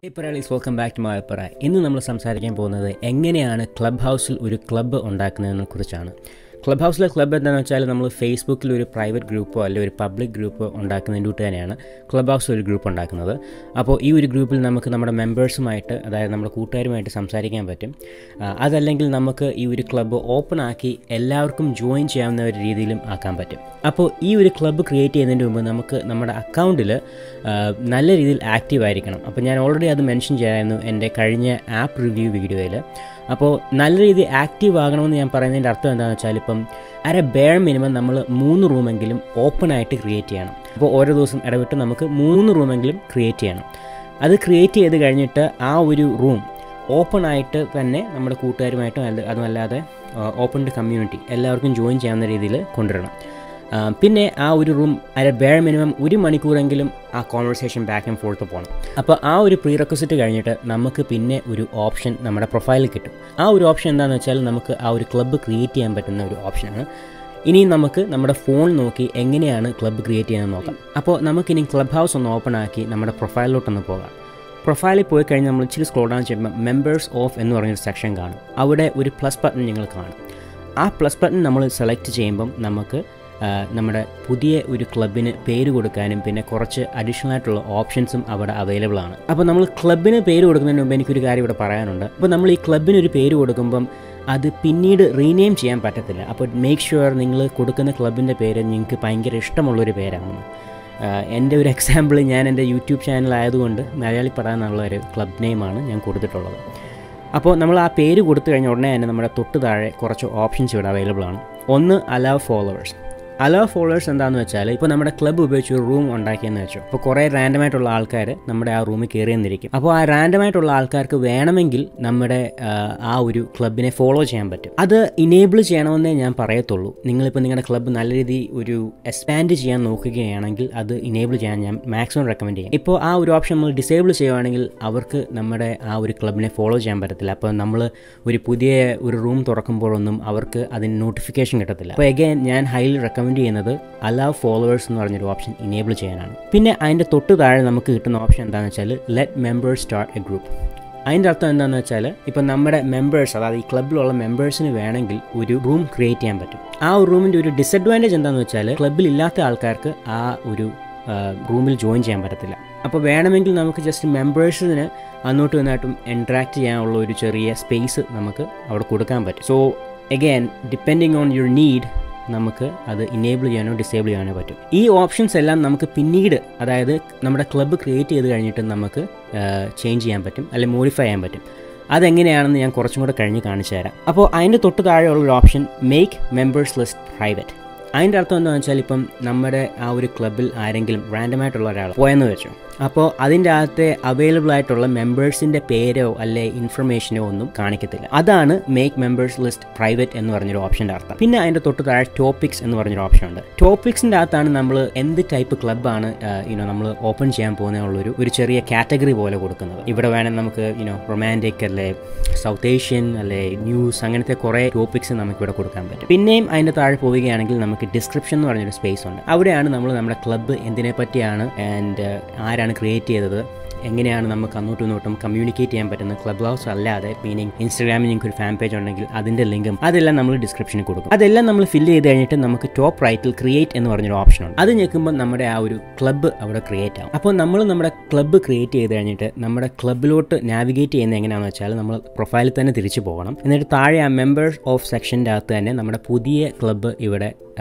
Hey Paralys, welcome back to my Para. ഇന്ന് നമ്മൾ സംസാരിക്കാൻ പോകുന്നത് എങ്ങനെയാണ് ക്ലബ് ഹൗസിൽ ഒരു ക്ലബ്ബ് ഉണ്ടാക്കുന്നതിനെ കുറിച്ചാണ്. ക്ലബ് ഹൗസിലെ ക്ലബ്ബ് എന്താണെന്ന് വെച്ചാൽ നമ്മൾ ഫേസ്ബുക്കിൽ ഒരു പ്രൈവറ്റ് ഗ്രൂപ്പോ അല്ലെങ്കിൽ ഒരു പബ്ലിക് ഗ്രൂപ്പോ ഉണ്ടാക്കുന്നതിൻ്റെ കൂട്ട് തന്നെയാണ് ക്ലബ് ഹൗസിൽ ഒരു ഗ്രൂപ്പ് ഉണ്ടാക്കുന്നത്. അപ്പോൾ ഈ ഒരു ഗ്രൂപ്പിൽ നമുക്ക് നമ്മുടെ മെമ്പേഴ്സുമായിട്ട്, അതായത് നമ്മുടെ കൂട്ടുകാരുമായിട്ട് സംസാരിക്കാൻ പറ്റും. അതല്ലെങ്കിൽ നമുക്ക് ഈ ഒരു ക്ലബ്ബ് ഓപ്പൺ ആക്കി എല്ലാവർക്കും ജോയിൻ ചെയ്യാവുന്ന ഒരു രീതിയിലും ആക്കാൻ പറ്റും. അപ്പോൾ ഈ ഒരു ക്ലബ്ബ് ക്രിയേറ്റ് ചെയ്യുന്നതിന് മുമ്പ് നമുക്ക് നമ്മുടെ അക്കൗണ്ടിൽ നല്ല രീതിയിൽ ആക്റ്റീവ് ആയിരിക്കണം. അപ്പോൾ ഞാൻ ഓൾറെഡി അത് മെൻഷൻ ചെയ്യാമായിരുന്നു എൻ്റെ കഴിഞ്ഞ ആപ്പ് റിവ്യൂ വീഡിയോയിൽ. അപ്പോൾ നല്ല രീതിയിൽ ആക്റ്റീവ് ആകണമെന്ന് ഞാൻ പറയുന്നതിൻ്റെ അർത്ഥം എന്താണെന്ന് വെച്ചാൽ, ഇപ്പം ബെയർ മിനിമം നമ്മൾ 3 റൂമെങ്കിലും ഓപ്പൺ ആയിട്ട് ക്രിയേറ്റ് ചെയ്യണം. അപ്പോൾ ഓരോ ദിവസം ഇടവിട്ട് നമുക്ക് 3 റൂമെങ്കിലും ക്രിയേറ്റ് ചെയ്യണം. അത് ക്രിയേറ്റ് ചെയ്ത് കഴിഞ്ഞിട്ട് ആ ഒരു റൂം ഓപ്പൺ ആയിട്ട് തന്നെ നമ്മുടെ കൂട്ടുകാരുമായിട്ടും അതുമല്ലാതെ ഓപ്പൺ ടു കമ്മ്യൂണിറ്റി എല്ലാവർക്കും ജോയിൻ ചെയ്യാവുന്ന രീതിയിൽ കൊണ്ടുവരണം. പിന്നെ ആ ഒരു റൂം ബെയർ മിനിമം 1 മണിക്കൂറെങ്കിലും ആ കോൺവെർസേഷൻ ബാക്ക് ആൻഡ് ഫോർത്ത് പോകണം. അപ്പോൾ ആ ഒരു പ്രീറെക്വിസിറ്റ് കഴിഞ്ഞിട്ട് നമുക്ക് പിന്നെ ഒരു ഓപ്ഷൻ നമ്മുടെ പ്രൊഫൈലിൽ കിട്ടും. ആ ഒരു ഓപ്ഷൻ എന്താണെന്ന് വെച്ചാൽ നമുക്ക് ആ ഒരു ക്ലബ്ബ് ക്രിയേറ്റ് ചെയ്യാൻ പറ്റുന്ന ഒരു ഓപ്ഷനാണ്. ഇനി നമുക്ക് നമ്മുടെ ഫോൺ നോക്കി എങ്ങനെയാണ് ക്ലബ്ബ് ക്രിയേറ്റ് ചെയ്യുന്നത് നോക്കാം. അപ്പോൾ നമുക്കിനി ക്ലബ് ഹൗസ് ഒന്ന് ഓപ്പൺ ആക്കി നമ്മുടെ പ്രൊഫൈലിലോട്ടൊന്ന് പോകാം. പ്രൊഫൈലിൽ പോയി കഴിഞ്ഞാൽ നമ്മൾ ഇച്ചിരി സ്ക്രോൾ ഡൗൺ ചെയ്യുമ്പോൾ മെമ്പേഴ്സ് ഓഫ് എന്ന് പറഞ്ഞൊരു സെക്ഷൻ കാണും. അവിടെ ഒരു പ്ലസ് ബട്ടൺ നിങ്ങൾ കാണും. ആ പ്ലസ് ബട്ടൺ നമ്മൾ സെലക്ട് ചെയ്യുമ്പം നമുക്ക് നമ്മുടെ പുതിയ ഒരു ക്ലബിന് പേര് കൊടുക്കാനും പിന്നെ കുറച്ച് അഡീഷണൽ ആയിട്ടുള്ള ഓപ്ഷൻസും അവിടെ അവൈലബിൾ ആണ്. അപ്പോൾ നമ്മൾ ക്ലബിന് പേര് കൊടുക്കുന്നതിന് മുമ്പ് എനിക്കൊരു കാര്യം ഇവിടെ പറയാനുണ്ട്. അപ്പോൾ നമ്മൾ ഈ ക്ലബിനൊരു പേര് കൊടുക്കുമ്പം അത് പിന്നീട് റീനെയിം ചെയ്യാൻ പറ്റത്തില്ല. അപ്പോൾ മേക്ക് ഷുവർ നിങ്ങൾ കൊടുക്കുന്ന ക്ലബിൻ്റെ പേര് നിങ്ങൾക്ക് ഭയങ്കര ഇഷ്ടമുള്ളൊരു പേരാണ്. എൻ്റെ ഒരു എക്സാമ്പിൾ, ഞാൻ എൻ്റെ യൂട്യൂബ് ചാനലായതുകൊണ്ട് മലയാളി പറയാനുള്ളൊരു ക്ലബ് നെയിമാണ് ഞാൻ കൊടുത്തിട്ടുള്ളത്. അപ്പോൾ നമ്മൾ ആ പേര് കൊടുത്തു കഴിഞ്ഞ ഉടനെ തന്നെ നമ്മുടെ തൊട്ട് താഴെ കുറച്ച് ഓപ്ഷൻസ് ഇവിടെ അവൈലബിൾ ആണ്. ഒന്ന് അലൗ ഫോളോവേഴ്സ്. അലോ ഫോളോവേഴ്സ് എന്താണെന്ന് വെച്ചാൽ, ഇപ്പോൾ നമ്മുടെ ക്ലബ്ബ് ഉപയോഗിച്ച് ഒരു റൂം ഉണ്ടാക്കിയെന്ന് വെച്ചോ. അപ്പോൾ കുറേ റാൻഡമായിട്ടുള്ള ആൾക്കാർ നമ്മുടെ ആ റൂമിൽ കയറിയെന്നിരിക്കും. അപ്പോൾ ആ റാൻഡമായിട്ടുള്ള ആൾക്കാർക്ക് വേണമെങ്കിൽ നമ്മുടെ ആ ഒരു ക്ലബിനെ ഫോളോ ചെയ്യാൻ പറ്റും. അത് ഇനേബിൾ ചെയ്യണമെന്നേ ഞാൻ പറയത്തുള്ളൂ. നിങ്ങളിപ്പോൾ നിങ്ങളുടെ ക്ലബ്ബ് നല്ല രീതിയിൽ ഒരു എക്സ്പാൻഡ് ചെയ്യാൻ നോക്കുകയാണെങ്കിൽ അത് ഇനേബിൾ ചെയ്യാൻ ഞാൻ മാക്സിമം റെക്കമെൻഡ് ചെയ്യാം. ഇപ്പോൾ ആ ഒരു ഓപ്ഷൻ നമ്മൾ ഡിസേബിൾ ചെയ്യുകയാണെങ്കിൽ അവർക്ക് നമ്മുടെ ആ ഒരു ക്ലബിനെ ഫോളോ ചെയ്യാൻ പറ്റത്തില്ല. അപ്പോൾ നമ്മൾ ഒരു പുതിയ ഒരു റൂം തുറക്കുമ്പോഴൊന്നും അവർക്ക് അതിന് നോട്ടിഫിക്കേഷൻ കിട്ടത്തില്ല. അപ്പോൾ അഗൈൻ ഞാൻ ഹൈലി റെക്കമെൻഡ് ചെയ്യുന്നത് അലൗ ഫോളോവേഴ്സ് എന്ന് പറഞ്ഞൊരു ഓപ്ഷൻ ഇനേബിൾ ചെയ്യാനാണ്. പിന്നെ അതിൻ്റെ തൊട്ട് താഴെ നമുക്ക് കിട്ടുന്ന ഓപ്ഷൻ എന്താണെന്ന് വെച്ചാൽ let members start A group. അതിൻ്റെ അർത്ഥം എന്താണെന്ന് വെച്ചാൽ, ഇപ്പം നമ്മുടെ മെമ്പേഴ്സ്, അതായത് ഈ ക്ലബ്ബിലുള്ള മെമ്പേഴ്സിന് വേണമെങ്കിൽ ഒരു റൂം ക്രിയേറ്റ് ചെയ്യാൻ പറ്റും. ആ ഒരു റൂമിൻ്റെ ഒരു ഡിസഡ്വാൻറ്റേജ് എന്താണെന്ന് വെച്ചാൽ, ക്ലബ്ബിൽ ഇല്ലാത്ത ആൾക്കാർക്ക് ആ ഒരു റൂമിൽ ജോയിൻ ചെയ്യാൻ പറ്റത്തില്ല. അപ്പോൾ വേണമെങ്കിൽ നമുക്ക് ജസ്റ്റ് മെമ്പേഴ്സിന് അങ്ങോട്ടും ഇങ്ങോട്ടും ഇൻട്രാക്ട് ചെയ്യാനുള്ള ഒരു ചെറിയ സ്പേസ് നമുക്ക് അവിടെ കൊടുക്കാൻ പറ്റും. So again depending on your need നമുക്ക് അത് ഇനേബിൾ ചെയ്യാനോ ഡിസേബിൾ ചെയ്യാനോ പറ്റും. ഈ ഓപ്ഷൻസ് എല്ലാം നമുക്ക് പിന്നീട്, അതായത് നമ്മുടെ ക്ലബ്ബ് ക്രിയേറ്റ് ചെയ്ത് കഴിഞ്ഞിട്ട് നമുക്ക് ചേഞ്ച് ചെയ്യാൻ പറ്റും അല്ലെങ്കിൽ മോഡിഫൈ ചെയ്യാൻ പറ്റും. അതെങ്ങനെയാണെന്ന് ഞാൻ കുറച്ചും കൂടെ കഴിഞ്ഞ് കാണിച്ചു തരാം. അപ്പോൾ അതിൻ്റെ തൊട്ട് താഴെയുള്ളൊരു option make members list private. അതിൻ്റെ അർത്ഥം എന്താണെന്ന് വെച്ചാൽ, ഇപ്പം നമ്മുടെ ആ ഒരു ക്ലബ്ബിൽ ആരെങ്കിലും റാൻഡമായിട്ടുള്ള ഒരാൾ പോയെന്ന് വെച്ചോ. അപ്പോൾ അതിൻ്റെ അകത്തെ അവൈലബിൾ ആയിട്ടുള്ള മെമ്പേഴ്സിൻ്റെ പേരോ അല്ലെ ഇൻഫർമേഷനോ ഒന്നും കാണിക്കത്തില്ല. അതാണ് മേക്ക് മെമ്പേഴ്സ് ലിസ്റ്റ് പ്രൈവറ്റ് എന്ന് പറഞ്ഞൊരു ഓപ്ഷൻ്റെ അർത്ഥം. പിന്നെ അതിൻ്റെ തൊട്ട് താഴെ ടോപ്പിക്സ് എന്ന് പറഞ്ഞൊരു ഓപ്ഷൻ ഉണ്ട്. ടോപ്പിക്സിൻ്റെ അകത്താണ് നമ്മൾ എന്ത് ടൈപ്പ് ക്ലബ്ബാണ് നമ്മൾ ഓപ്പൺ ചെയ്യാൻ പോകുന്നതിനുള്ളൊരു ഒരു ചെറിയ കാറ്റഗറി പോലെ കൊടുക്കുന്നത്. ഇവിടെ വേണമെങ്കിൽ നമുക്ക് റൊമാൻറ്റിക് അല്ലെ സൗത്ത് ഏഷ്യൻ അല്ലെ ന്യൂസ്, അങ്ങനത്തെ കുറേ ടോപ്പിക്സ് നമുക്കിവിടെ കൊടുക്കാൻ പറ്റും. പിന്നെയും അതിൻ്റെ താഴെ പോവുകയാണെങ്കിൽ നമുക്ക് ഡിസ്ക്രിപ്ഷൻ എന്ന് പറഞ്ഞൊരു സ്പേസ് ഉണ്ട്. അവിടെയാണ് നമ്മൾ നമ്മുടെ ക്ലബ്ബ് എന്തിനെ പറ്റിയാണ് ആൻഡ് ആരാണ് ക്രിയേറ്റ് ചെയ്തത്, എങ്ങനെയാണ് നമുക്ക് അങ്ങോട്ടും ഇങ്ങോട്ടും കമ്മ്യൂണിക്കേറ്റ് ചെയ്യാൻ പറ്റുന്നത്. ക്ലബ് ഹൗസ് അല്ലാതെ, മീനിങ് ഇൻസ്റ്റാഗ്രാമിൽ നിങ്ങൾക്ക് ഒരു ഫാൻ പേജ് ഉണ്ടെങ്കിൽ അതിൻ്റെ ലിങ്കും അതെല്ലാം നമ്മൾ ഡിസ്ക്രിപ്ഷനിൽ കൊടുക്കും. അതെല്ലാം നമ്മൾ ഫില്ല് ചെയ്ത് കഴിഞ്ഞിട്ട് നമുക്ക് ടോപ്പ് റൈറ്റിൽ ക്രിയേറ്റ് എന്ന് പറഞ്ഞൊരു ഓപ്ഷൻ ഉണ്ട്. അത് ഞെക്കുമ്പോൾ നമ്മുടെ ആ ഒരു ക്ലബ്ബ് അവിടെ ക്രിയേറ്റ് ആവും. അപ്പോൾ നമ്മൾ നമ്മുടെ ക്ലബ്ബ് ക്രിയേറ്റ് ചെയ്ത് കഴിഞ്ഞിട്ട് നമ്മുടെ ക്ലബ്ബിലോട്ട് നാവിഗേറ്റ് ചെയ്യുന്നത് എങ്ങനെയാണെന്ന് വെച്ചാൽ, നമ്മൾ പ്രൊഫൈലിൽ തന്നെ തിരിച്ചു പോകണം. എന്നിട്ട് താഴെ ആ മെമ്പേഴ്സ് ഓഫ് സെക്ഷൻ്റെ അകത്ത് തന്നെ നമ്മുടെ പുതിയ ക്ലബ്ബ് ഇവിടെ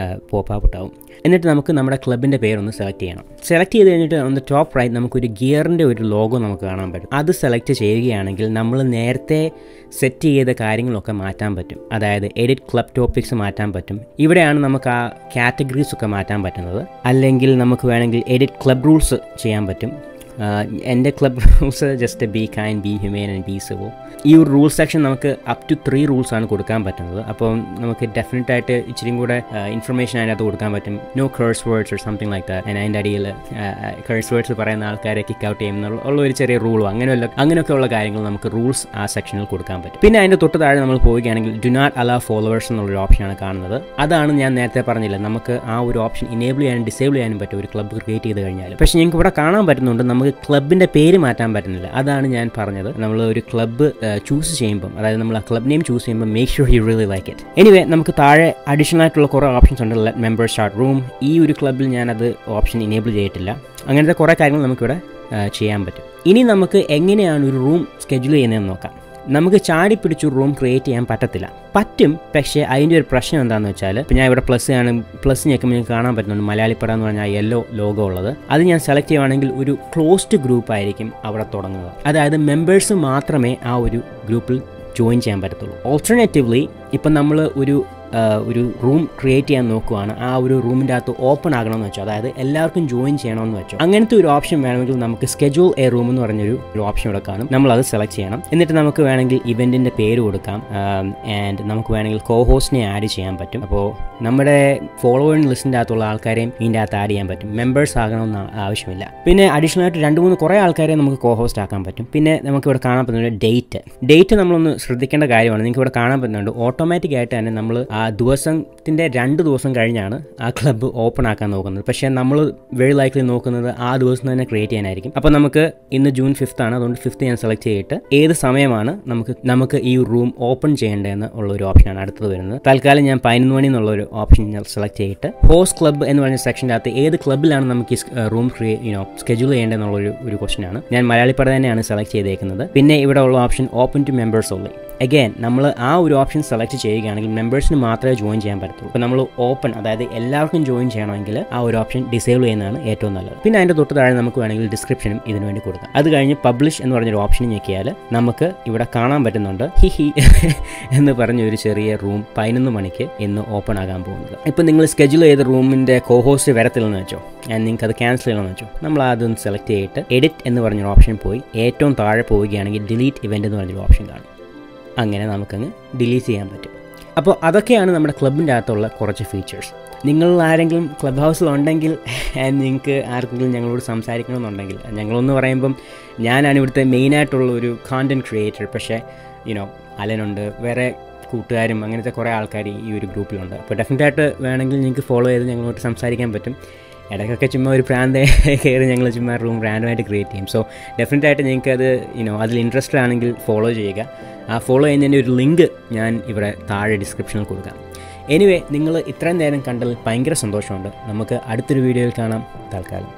പോപ്പ് ആവും. എന്നിട്ട് നമുക്ക് നമ്മുടെ ക്ലബിൻ്റെ പേരൊന്ന് സെലക്ട് ചെയ്യണം. സെലക്ട് ചെയ്ത് കഴിഞ്ഞിട്ട് ഒന്ന് ടോപ്പ് റൈറ്റ് നമുക്കൊരു ഗിയറിൻ്റെ ഒരു ലോഗോ നമുക്ക് കാണാൻ പറ്റും. അത് സെലക്ട് ചെയ്യുകയാണെങ്കിൽ നമ്മൾ നേരത്തെ സെറ്റ് ചെയ്ത കാര്യങ്ങളൊക്കെ മാറ്റാൻ പറ്റും. അതായത് എഡിറ്റ് ക്ലബ് ടോപ്പിക്സ് മാറ്റാൻ പറ്റും. ഇവിടെയാണ് നമുക്ക് ആ കാറ്റഗറീസ് ഒക്കെ മാറ്റാൻ പറ്റുന്നത്. അല്ലെങ്കിൽ നമുക്ക് വേണമെങ്കിൽ എഡിറ്റ് ക്ലബ് റൂൾസ് ചെയ്യാൻ പറ്റും. എൻ്റെ club rules just be kind, B human and B civil. ഈ ഒരു റൂൾ സെക്ഷൻ നമുക്ക് അപ് ടു 3 റൂൾസാണ് കൊടുക്കാൻ പറ്റുന്നത്. അപ്പോൾ നമുക്ക് ഡെഫിനറ്റായിട്ട് ഇച്ചിരിയും കൂടെ ഇൻഫർമേഷൻ അതിനകത്ത് കൊടുക്കാൻ പറ്റും. No curse words or something like that. അതിൻ്റെ അടിയിൽ കേഴ്സ് വേർഡ്സ് പറയുന്ന ആൾക്കാരെ കിക്ക് ഔട്ട് ചെയ്യുന്നുള്ള ഒരു ചെറിയ റൂളോ അങ്ങനെയൊക്കെയുള്ള കാര്യങ്ങൾ നമുക്ക് റൂൾസ് ആ സെക്ഷനിൽ കൊടുക്കാൻ പറ്റും. പിന്നെ അതിൻ്റെ തൊട്ട് താഴെ നമ്മൾ പോവുകയാണെങ്കിൽ ഡു നോട്ട് അലൗ ഫോളോവേഴ്സ് എന്നുള്ളൊരു ഓപ്ഷനാണ് കാണുന്നത്. അതാണ് ഞാൻ നേരത്തെ പറഞ്ഞില്ല, നമുക്ക് ആ ഒരു ഓപ്ഷൻ ഇനേബിൾ ചെയ്യാനും ഡിസേബിൾ ചെയ്യാനും പറ്റും ഒരു ക്ലബ്ബ് ക്രിയേറ്റ് ചെയ്ത് കഴിഞ്ഞാൽ. പക്ഷേ ഞങ്ങൾക്ക് ഇവിടെ കാണാൻ പറ്റുന്നുണ്ട് നമുക്ക് നമുക്ക് ക്ലബിൻ്റെ പേര് മാറ്റാൻ പറ്റുന്നില്ല. അതാണ് ഞാൻ പറഞ്ഞത്. നമ്മൾ ഒരു ക്ലബ്ബ് ചൂസ് ചെയ്യുമ്പം, അതായത് നമ്മൾ ആ ക്ലബ് നെയിം ചൂസ് ചെയ്യുമ്പോൾ make sure you really like it. Anyway, നമുക്ക് താഴെ അഡീഷണൽ ആയിട്ടുള്ള കുറേ ഓപ്ഷൻസ് ഉണ്ട്. Let members start room. ഈ ഒരു ക്ലബ്ബിൽ ഞാനത് ഓപ്ഷൻ ഇനേബിൾ ചെയ്തിട്ടില്ല. അങ്ങനത്തെ കുറേ കാര്യങ്ങൾ നമുക്കിവിടെ ചെയ്യാൻ പറ്റും. ഇനി നമുക്ക് എങ്ങനെയാണ് ഒരു റൂം സ്കെഡ്യൂൾ ചെയ്യുന്നതെന്ന് നോക്കാം. നമുക്ക് ചാടി പിടിച്ചൊരു റൂം ക്രിയേറ്റ് ചെയ്യാൻ പറ്റും. പക്ഷേ അതിൻ്റെ ഒരു പ്രശ്നം എന്താണെന്ന് വെച്ചാൽ, ഇപ്പോൾ ഞാൻ ഇവിടെ പ്ലസ് ഞെക്കുമ്പോൾ നിങ്ങൾക്ക് കാണാൻ പറ്റുന്നുണ്ട് മലയാളിപ്പട എന്ന് പറഞ്ഞാൽ യെല്ലോ ലോഗോ ഉള്ളത്. അത് ഞാൻ സെലക്ട് ചെയ്യുവാണെങ്കിൽ ഒരു ക്ലോസ്ഡ് ഗ്രൂപ്പ് ആയിരിക്കും അവിടെ തുടങ്ങുന്നത്. അതായത് മെമ്പേഴ്സ് മാത്രമേ ആ ഒരു ഗ്രൂപ്പിൽ ജോയിൻ ചെയ്യാൻ പറ്റത്തുള്ളൂ. ഓൾട്ടർനേറ്റീവ്ലി ഇപ്പം നമ്മൾ ഒരു റൂം ക്രിയേറ്റ് ചെയ്യാൻ നോക്കുവാണ്, ആ ഒരു റൂമിൻ്റെ അകത്ത് ഓപ്പൺ ആകണമെന്ന് വെച്ചോ, അതായത് എല്ലാവർക്കും ജോയിൻ ചെയ്യണമെന്ന് വെച്ചോ, അങ്ങനത്തെ ഒരു ഓപ്ഷൻ വേണമെങ്കിൽ നമുക്ക് സ്കെഡ്യൂൾ എ റൂം എന്ന് പറഞ്ഞൊരു ഓപ്ഷൻ ഇവിടെ കാണും. നമ്മളത് സെലക്ട് ചെയ്യണം. എന്നിട്ട് നമുക്ക് വേണമെങ്കിൽ ഇവൻറ്റിൻ്റെ പേര് കൊടുക്കാം. ആൻഡ് നമുക്ക് വേണമെങ്കിൽ കോഹോസ്റ്റിനെ ആഡ് ചെയ്യാൻ പറ്റും. അപ്പോൾ നമ്മുടെ ഫോളോവേഴ്സ് ലിസ്റ്റിൻ്റെ അകത്തുള്ള ആൾക്കാരെയും ഇതിൻ്റെ അകത്ത് ആഡ് ചെയ്യാൻ പറ്റും. മെമ്പേഴ്സ് ആകണമെന്ന് ആവശ്യമില്ല. പിന്നെ അഡീഷണൽ ആയിട്ട് 2-3 കുറേ ആൾക്കാരെ നമുക്ക് കോഹോസ്റ്റ് ആക്കാൻ പറ്റും. പിന്നെ നമുക്ക് ഇവിടെ കാണാൻ പറ്റുന്നത് ഡേറ്റ് നമ്മളൊന്ന് ശ്രദ്ധിക്കേണ്ട കാര്യമാണ്. നിങ്ങൾക്ക് ഇവിടെ കാണാൻ പറ്റുന്നുണ്ട് ഓട്ടോമാറ്റിക് ആയിട്ട് തന്നെ നമ്മൾ ആ ദിവസത്തിൻ്റെ 2 ദിവസം കഴിഞ്ഞാണ് ആ ക്ലബ്ബ് ഓപ്പൺ ആക്കാൻ നോക്കുന്നത്. പക്ഷേ നമ്മൾ വെരി ലൈക്ലി നോക്കുന്നത് ആ ദിവസം തന്നെ ക്രിയേറ്റ് ചെയ്യാനായിരിക്കും. അപ്പോൾ നമുക്ക് ഇന്ന് ജൂൺ 5 ആണ്. അതുകൊണ്ട് 5 ഞാൻ സെലക്ട് ചെയ്തിട്ട് ഏത് സമയമാണ് നമുക്ക് ഈ റൂം ഓപ്പൺ ചെയ്യേണ്ടതെന്ന് ഉള്ളൊരു ഓപ്ഷനാണ് അടുത്തത് വരുന്നത്. തൽക്കാലം ഞാൻ 11 മണി എന്നുള്ളൊരു ഓപ്ഷൻ ഞാൻ സെലക്ട് ചെയ്തിട്ട് ഹോസ്റ്റ് ക്ലബ്ബ് എന്ന് പറഞ്ഞ സെക്ഷൻ്റെ അകത്ത് ഏത് ക്ലബ്ബിലാണ് നമുക്ക് ഈ റൂം സ്കെഡ്യൂൾ ചെയ്യേണ്ടതെന്നുള്ളൊരു ക്വസ്റ്റനാണ്. ഞാൻ മലയാളിപ്പട തന്നെയാണ് സെലക്ട് ചെയ്തേക്കുന്നത്. പിന്നെ ഇവിടെ ഉള്ള option open to members only. Again നമ്മൾ ആ ഒരു ഓപ്ഷൻ സെലക്ട് ചെയ്യുകയാണെങ്കിൽ മെമ്പേഴ്സിന് മാത്രമേ ജോയിൻ ചെയ്യാൻ പറ്റത്തുള്ളൂ. അപ്പോൾ നമ്മൾ ഓപ്പൺ, അതായത് എല്ലാവർക്കും ജോയിൻ ചെയ്യണമെങ്കിൽ ആ ഒരു ഓപ്ഷൻ ഡിസേബിൾ ചെയ്യുന്നതാണ് ഏറ്റവും നല്ലത്. പിന്നെ അതിൻ്റെ തൊട്ട് താഴെ നമുക്ക് വേണമെങ്കിൽ ഡിസ്ക്രിപ്ഷനും ഇതിനു വേണ്ടി കൊടുക്കാം. അത് കഴിഞ്ഞ് പബ്ലിഷ് എന്ന് പറഞ്ഞൊരു ഓപ്ഷൻ ഞെക്കിയാൽ നമുക്ക് ഇവിടെ കാണാൻ പറ്റുന്നുണ്ട് ഹി എന്ന് പറഞ്ഞൊരു ചെറിയ റൂം 11 മണിക്ക് ഇന്ന് ഓപ്പൺ ആകാൻ പോകുന്നത്. ഇപ്പം നിങ്ങൾ സ്കെഡ്യൂൾ ചെയ്ത റൂമിൻ്റെ കോഹോസ്റ്റ് വരത്തില്ലെന്ന് വെച്ചോ, നിങ്ങൾക്ക് അത് ക്യാൻസൽ ചെയ്യണമെന്ന് വെച്ചോ, നമ്മൾ അതൊന്ന് സെലക്ട് ചെയ്തിട്ട് എഡിറ്റ് എന്ന് പറഞ്ഞൊരു ഓപ്ഷൻ പോയി ഏറ്റവും താഴെ പോവുകയാണെങ്കിൽ ഡിലീറ്റ് ഇവൻ്റ് എന്ന് പറഞ്ഞൊരു ഓപ്ഷൻ കാണും. അങ്ങനെ നമുക്കങ്ങ് ഡിലീറ്റ് ചെയ്യാൻ പറ്റും. അപ്പോൾ അതൊക്കെയാണ് നമ്മുടെ ക്ലബിൻ്റെ അകത്തുള്ള കുറച്ച് ഫീച്ചേഴ്സ്. നിങ്ങൾ ആരെങ്കിലും ക്ലബ് ഹൗസിലുണ്ടെങ്കിൽ നിങ്ങൾക്ക് ആർക്കെങ്കിലും ഞങ്ങളോട് സംസാരിക്കണമെന്നുണ്ടെങ്കിൽ, ഞങ്ങളൊന്ന് പറയുമ്പം ഞാനാണ് ഇവിടുത്തെ മെയിനായിട്ടുള്ള ഒരു കോണ്ടൻറ്റ് ക്രിയേറ്റർ. പക്ഷേ അലനുണ്ട്, വേറെ കൂട്ടുകാരും അങ്ങനത്തെ കുറേ ആൾക്കാർ ഈ ഒരു ഗ്രൂപ്പിലുണ്ട്. അപ്പോൾ ഡെഫിനറ്റായിട്ട് വേണമെങ്കിൽ നിങ്ങൾക്ക് ഫോളോ ചെയ്ത് ഞങ്ങളോട് സംസാരിക്കാൻ പറ്റും. ഇടയ്ക്കൊക്കെ ചുമ്മാ ഒരു പ്രാന്ത കയറി ഞങ്ങൾ ചുമ്മാ റൂം റാൻഡമായിട്ട് ക്രിയേറ്റ് ചെയ്യും. സോ ഡെഫിനറ്റായിട്ട് നിങ്ങൾക്ക് അത് അതിൽ ഇൻട്രസ്റ്റഡ് ആണെങ്കിൽ ഫോളോ ചെയ്യുക. ആ ഫോളോ ചെയ്യുന്നതിൻ്റെ ഒരു ലിങ്ക് ഞാൻ ഇവിടെ താഴെ ഡിസ്ക്രിപ്ഷനിൽ കൊടുക്കാം. എനിവേ, നിങ്ങൾ ഇത്രയും നേരം കണ്ടതിൽ ഭയങ്കര സന്തോഷമുണ്ട്. നമുക്ക് അടുത്തൊരു വീഡിയോയിൽ കാണാം. തൽക്കാലം